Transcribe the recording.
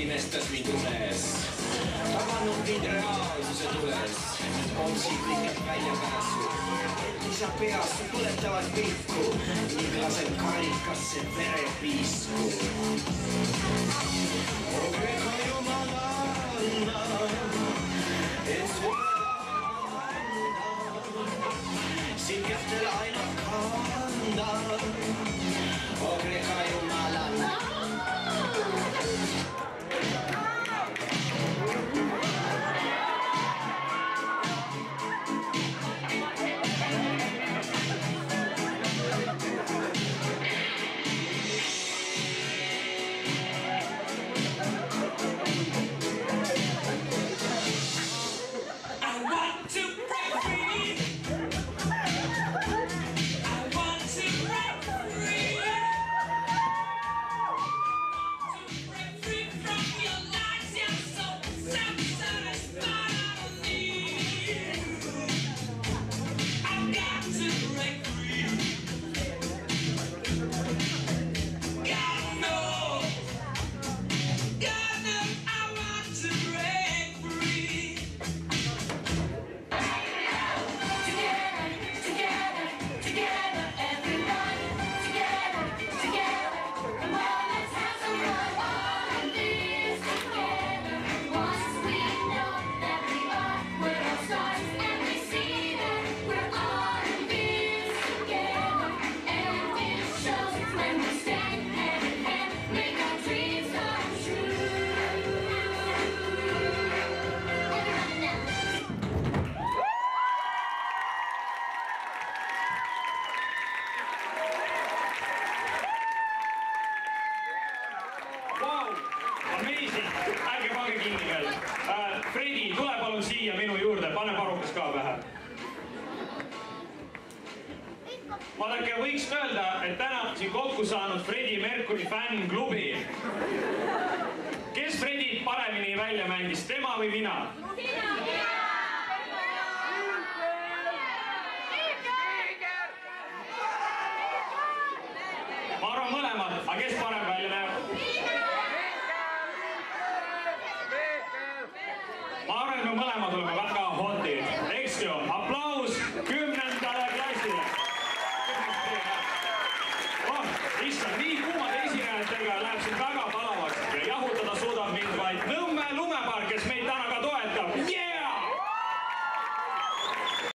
Imestas mind unes, avanud mind reaalsuse tules, otsid kõigelt väljapääsu, lisa peast põletavad pilku ning lasen karikasse verepiisku. Kreeka jumalanna, et sulle siin kähtel ainult kanda. Kreeka jumalanna. Fredi, tule palun siia minu juurde, pane parukas ka pähe. Vaadake, võiks öelda, et täna on siin kokku saanud Freddie Mercury fännklubi. Kes Fredit paremini välja mängis, tema või mina? Ma arvan mõlemad, aga kes parem välja näeb? Ma arvan, et me mõlemad oleme väga hotid, eks ju? Aplaus 10. klassile. Issand, nii kuumade esinejatega läheb siin väga palavaks ja jahutada suudab mind vaid Nõmme lumepark, kes meid täna